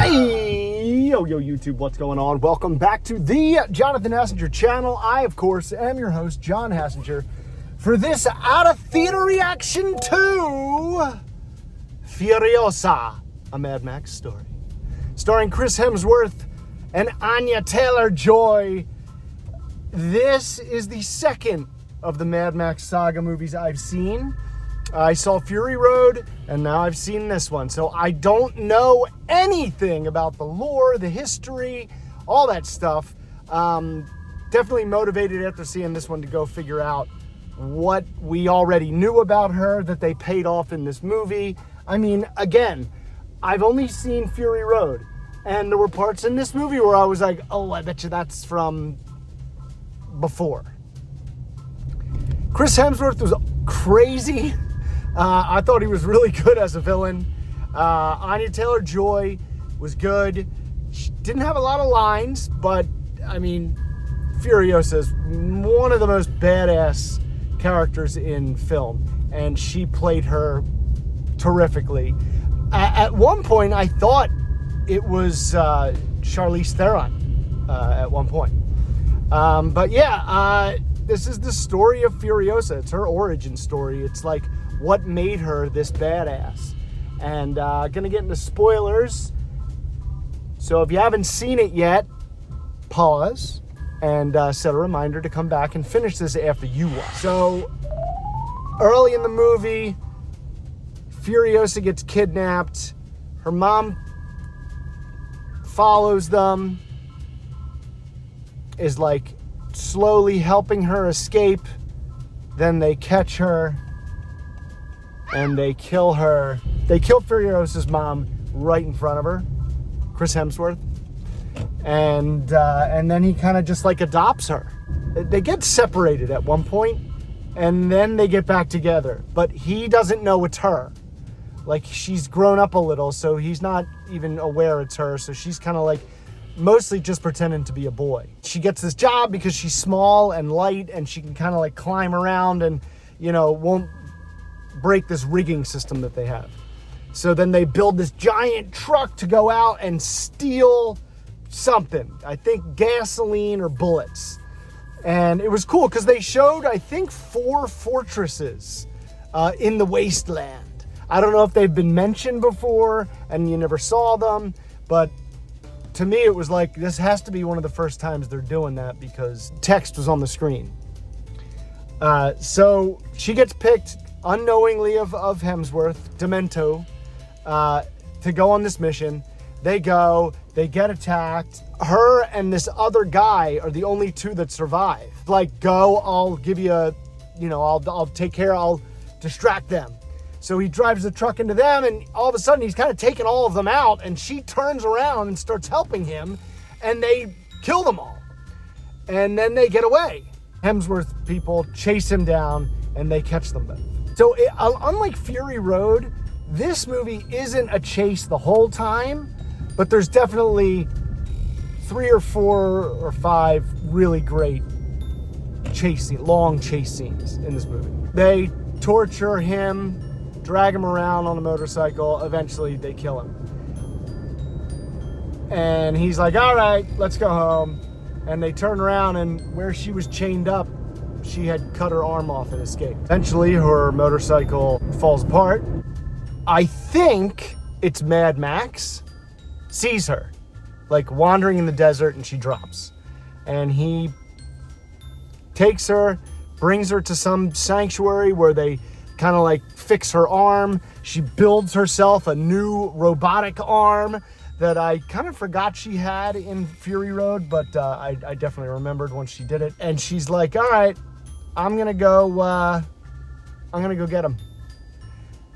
Yo, YouTube, what's going on? Welcome back to the Jonathan Hassinger channel. I, of course, am your host, John Hassinger, for this out-of-theater reaction to Furiosa, a Mad Max story. Starring Chris Hemsworth and Anya Taylor-Joy. This is the second of the Mad Max saga movies I've seen. I saw Fury Road, and now I've seen this one. So I don't know anything about the lore, the history, all that stuff. Definitely motivated after seeing this one to go figure out what we already knew about her that they paid off in this movie. I mean, again, I've only seen Fury Road, and there were parts in this movie where I was like, oh, I bet you that's from before. Chris Hemsworth was crazy. I thought he was really good as a villain. Anya Taylor-Joy was good. She didn't have a lot of lines, but, I mean, Furiosa is one of the most badass characters in film, and she played her terrifically. At one point, I thought it was Charlize Theron at one point. But yeah, this is the story of Furiosa. It's her origin story. It's like what made her this badass. And gonna get into spoilers. So if you haven't seen it yet, pause and set a reminder to come back and finish this after you watch. So early in the movie, Furiosa gets kidnapped. Her mom follows them, is like slowly helping her escape. Then they catch her and they kill her. They kill Furiosa's mom right in front of her, Chris Hemsworth. And then he kind of just like adopts her. They get separated at one point, and then they get back together. But he doesn't know it's her. Like, she's grown up a little, so he's not even aware it's her. So she's kind of like mostly just pretending to be a boy. She gets this job because she's small and light, and she can kind of like climb around and, you know, won't break this rigging system that they have. So then they build this giant truck to go out and steal something. I think gasoline or bullets. And it was cool because they showed, I think, 4 fortresses in the wasteland. I don't know if they've been mentioned before and you never saw them, but to me it was like, this has to be one of the first times they're doing that because text was on the screen. So she gets picked unknowingly of Hemsworth, Demento, to go on this mission. They go, they get attacked. Her and this other guy are the only 2 that survive. Like, go, I'll give you a, you know, I'll take care, I'll distract them. So he drives the truck into them, and all of a sudden he's kind of taking all of them out, and she turns around and starts helping him, and they kill them all. And then they get away. Hemsworth people chase him down, and they catch them both. So unlike Fury Road, this movie isn't a chase the whole time, but there's definitely 3 or 4 or 5 really great long chase scenes in this movie. They torture him, drag him around on a motorcycle. Eventually they kill him. And he's like, all right, let's go home. And they turn around, and where she was chained up, she had cut her arm off and escaped. Eventually her motorcycle falls apart. I think it's Mad Max sees her like wandering in the desert, and she drops. And he takes her, brings her to some sanctuary where they kind of like fix her arm. She builds herself a new robotic arm that I kind of forgot she had in Fury Road, but I definitely remembered once she did it. And she's like, all right, I'm gonna go get him.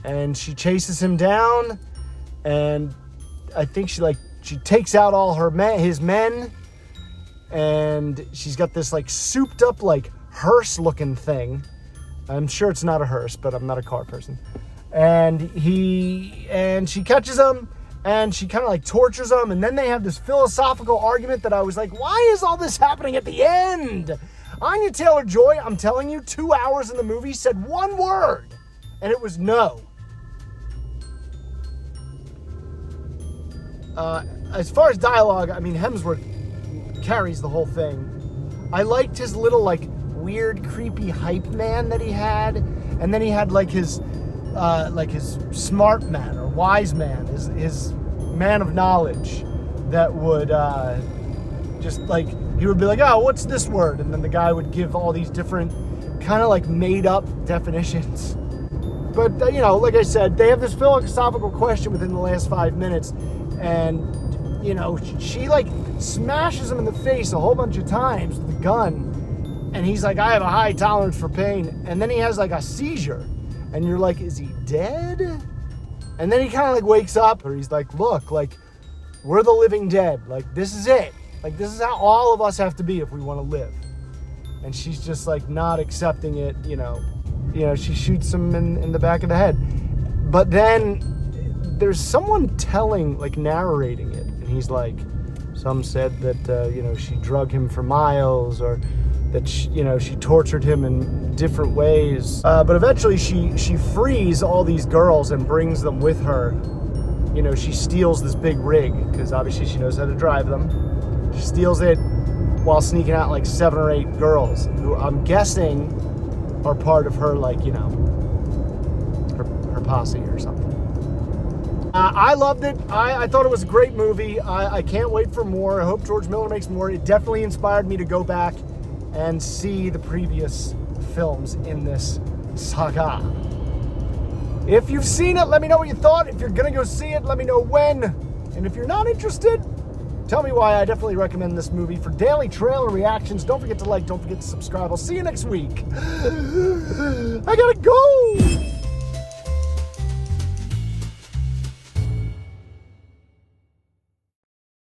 And she chases him down, and I think she takes out all his men, and she's got this like souped up like hearse looking thing. I'm sure it's not a hearse, but I'm not a car person. And she catches him, and she kind of like tortures him, and then they have this philosophical argument that I was like, why is all this happening at the end? Anya Taylor-Joy, I'm telling you, 2 hours in the movie said one word, and it was no. As far as dialogue, I mean, Hemsworth carries the whole thing. I liked his little, like, weird, creepy hype man that he had. And then he had, like, his smart man or wise man, his man of knowledge that would just, like, he would be like, oh, what's this word? And then the guy would give all these different kind of, like, made-up definitions. But, you know, like I said, they have this philosophical question within the last 5 minutes. And, you know, she like smashes him in the face a whole bunch of times with a gun. And he's like, I have a high tolerance for pain. And then he has like a seizure. And you're like, is he dead? And then he kind of like wakes up, or he's like, look, like, we're the living dead. Like, this is it. Like, this is how all of us have to be if we want to live. And she's just like not accepting it, you know, she shoots him in the back of the head. But then there's someone telling, like, narrating it, and he's like, some said that, you know, she drug him for miles, or that, she tortured him in different ways. But eventually she frees all these girls and brings them with her. You know, she steals this big rig, because obviously she knows how to drive them. She steals it while sneaking out, like, 7 or 8 girls, who I'm guessing are part of her, like, you know, her posse or something. I loved it. I thought it was a great movie. I can't wait for more. I hope George Miller makes more. It definitely inspired me to go back and see the previous films in this saga. If you've seen it, let me know what you thought. If you're gonna go see it, let me know when. And if you're not interested, tell me why. I definitely recommend this movie. For daily trailer reactions, don't forget to like, don't forget to subscribe. I'll see you next week. I gotta go!